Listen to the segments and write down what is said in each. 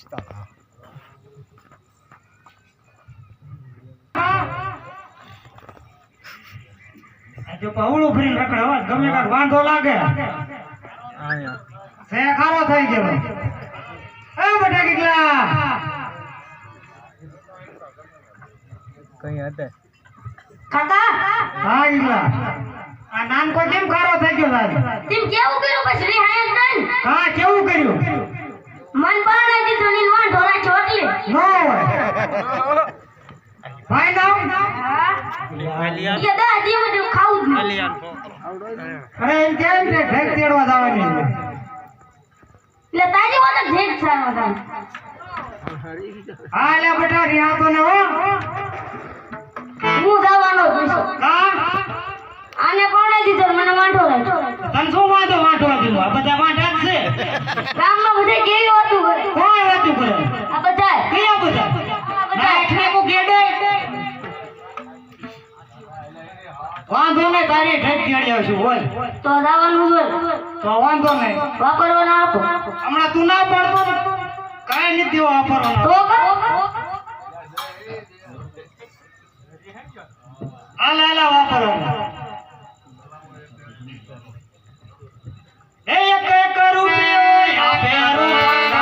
પસ્તાવા જો પાવળું ફરી રખડે અવાજ ગમે કાક વાંધો લાગે આયા સે ખારો થઈ ગયો એ બટા કેટલા કઈ હતા કાકા હા ઈલા આ નામ કો કેમ ખારો થઈ ગયો સાહેબ તેમ કેવું કર્યું પછી રિહાયન દન હા કેવું કર્યું મન બાણા દીધું નીલ વાં ઢોરા ચોટલી નો હોય ભાઈ નામ ये दादी मुझे खाऊ અરે એમ કેમ છે ઠેક તેડવા જવાની ले दादी वो तो ढेर सारा था હા લે બેટા રિયા તો ને હો હું જવાનો છું હા આને કોણે દીધો મને વાંઢો રાખ્યો તને શું વાંધો દીધો આ બધા વાંઢા જ છે ગામમાં બધે કેવી વાતું કરે કોણ વાતું કરે આ બધા કયા બધા ના એટલે કો ગેડે વાંધો નહીં તારી ઠેક તેડી આવશું બોલ તો જવાનું બોલ તો વાંધો નહીં વાપરવાના આપો હમણાં તું ના પડતો કાઈ નથી દેવો વાપરવાનો તો હાલા વાપરવાનો એક એક રૂપિયો આપે રૂપિયા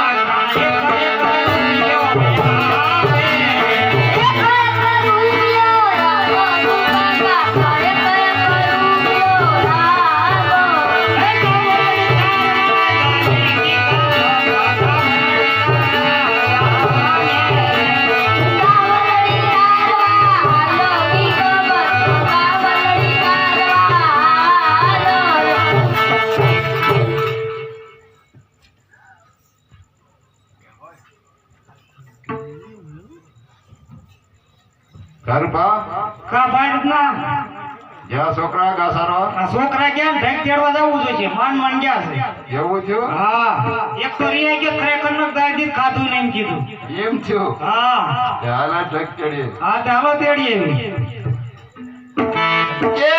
ગરબા કા ભાઈ ના જ્યાં છોકરા ગાસારો આ છોકરા કેમ ઢેક તેડવા જવું જોઈએ માન ગયા છે એવું થયું હા એક તો રિયા કે ખરેખર ન ગાડી ખાધું ને એમ કીધું એમ થયું હા હાલા ઢક ચડીએ હા ચાલો તેડીએ કે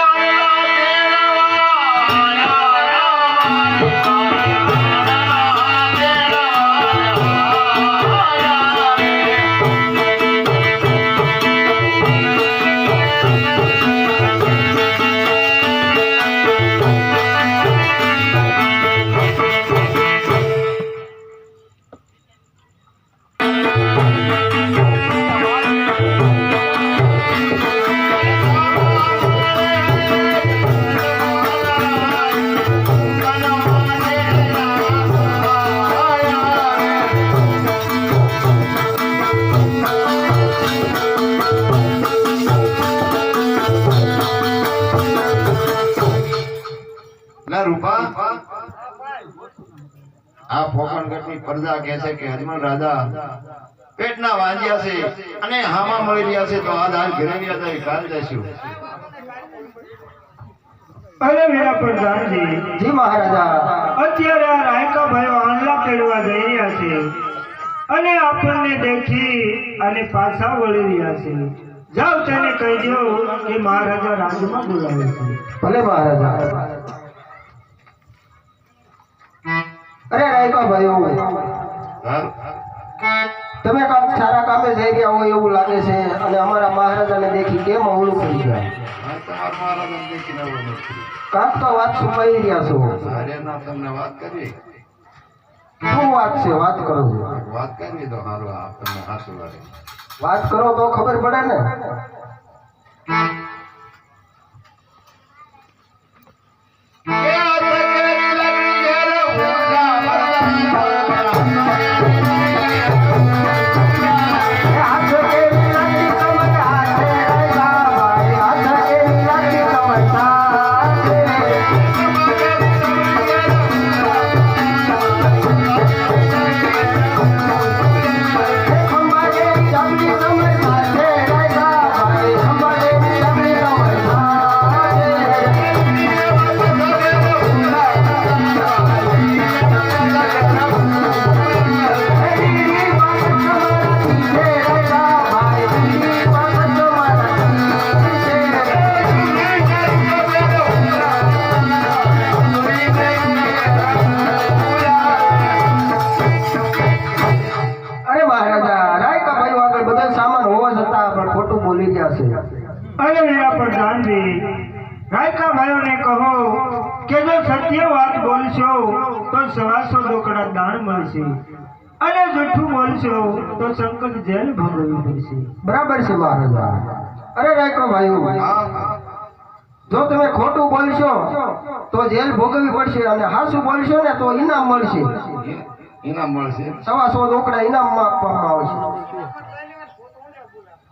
રૂપા આ ફોકણગઢની પ્રજા કહે છે કે હજમલ રાજા પેટના વાંજ્યા છે અને હામાં મળી રહ્યા છે તો આજ હાલ ઘરે રહ્યા જાય કાલ જશું અરે મેરા પ્રધાનજી જી મહારાજા અત્યારે આ રાયકા ભાઈઓ આંલા તેડવા જઈ રહ્યા છે અને આપણને દેખી અને પાછા વળી રહ્યા છે જાઓ તેને કહી દો કે મહારાજા રાજમાં બોલાવે છે ભલે મહારાજા અરે રાયકા ભાઈઓ તમે કામ સારા કામે જઈ રહ્યા હોય એવું લાગે છે અને અમારા મહારાજાને દેખી કેમ અવળું કરી ગયા કાંક તો વાત છુપાઈ રહ્યા છો તમને વાત કરવી શું વાત છે વાત કરો છો વાત કરવી તો હારું આપણને હાસું લાગે વાત કરો તો ખબર પડે ને કે જો સત્ય વાત બોલશો તો 125 રોકડા દાણ મળશે અને જૂઠું બોલશો તો સંકટ જેલ ભોગવવી પડશે. બરાબર છે મહારાજા. અરે રાયકો ભાઈ, હા જો તમે ખોટું બોલશો તો જેલ ભોગવવી પડશે અને હાસું બોલશો ને તો ઇનામ મળશે. ઇનામ મળશે. 125 રોકડા ઇનામમાં આપવામાં આવશે.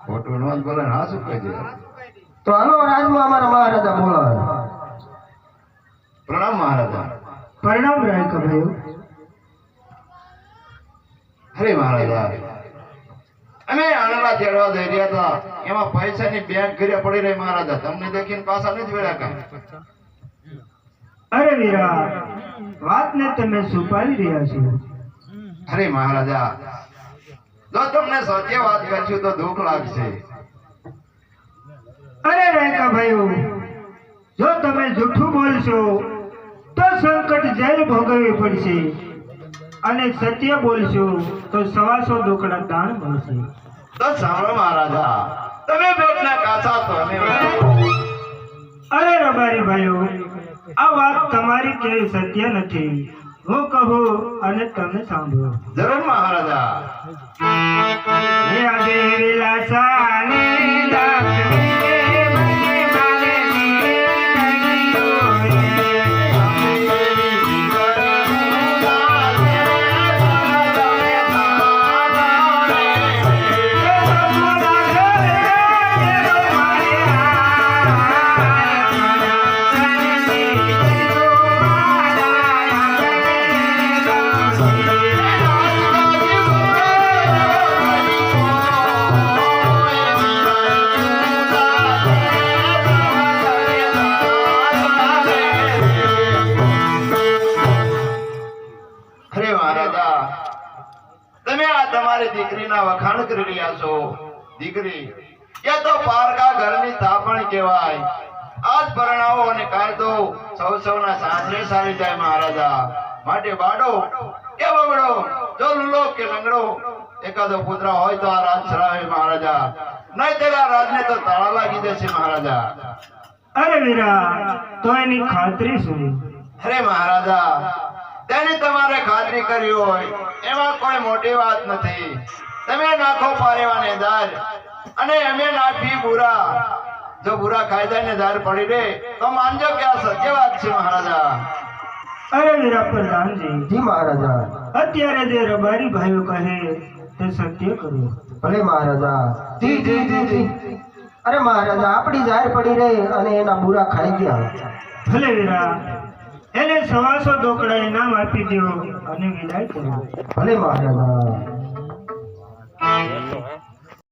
ખોટું ન બોલે ને હા શું કહી દે. તો હાલો રાજમાં અમારા મહારાજા બોલાવે. પ્રણામ મહારાજા. પરિણામ રાયકા ભાઈઓ. અરે મહારાજા, અમે આણંદમાં તેડવા જઈ રહ્યા હતા, એમાં પૈસાની બેંક ઘરે પડી રહી મહારાજા. તમને દેખીને પાછા નથી વળ્યા કાંઈ. અરે વીરા, વાતને તમે છુપાવી રહ્યા છો. અરે મહારાજા, જો તમને સત્ય વાત કરશું તો દુઃખ લાગશે. અરે રાયકા ભાઈઓ, જો તમે જૂઠું બોલશો તો સંકટ જેલ ભોગવવી પડશે અને સત્ય બોલશો તો 125 રોકડા દાણ મળશે. તો સાંભળો મહારાજા, તમે બેટના કાચા તો અમે વાળા. અરે રબારી ભાઈઓ, આ વાત તમારી કેવી સત્ય નથી. હું કહું અને તમે સાંભળો. જરૂર મહારાજા. યાદે વિલાસાને દાખલે મને મારે અરે મહારાજા, તમે આ તમારી દીકરીના વખાણ કરી રહ્યા છો. દીકરી એ તો પારકા ઘરની તાપણ કહેવાય. આજ પરણાવો અને કાલ તો સૌના સાસરે સારી જાય મહારાજા. માટે બાડો કે બગડો, જો લુલો કે લંગડો, એકાદો પુત્ર હોય તો આ રાજ ચલાવે મહારાજા. નહીં આ રાજને તો તાળા લાગી જશે મહારાજા. અરે વીરા, તો એની ખાતરી શું? અરે મહારાજા, તેની તમારે ખાતરી કરી હોય એમાં કોઈ મોટી વાત નથી. તમે નાખો પારેવાને દાર અને અમે નાખી બુરા. જો બુરા ખાઈ જાય ને દાર પડી રે તો માનજો કે આ સત્ય વાત છે મહારાજા. અરે વીરા પ્રધાનજી, જી મહારાજા. અત્યારે જે રબારી ભાઈઓ કહે તે સત્ય કરો. ભલે મહારાજા. જી જી જી જી. અરે મહારાજા, આપણી જાહેર પડી રહી અને એના બુરા ખાઈ ગયા. ભલે વીરા, એને 125 રોકડા ઇનામ આપી દો અને વિદાય કરો. ભલે મહારાજા.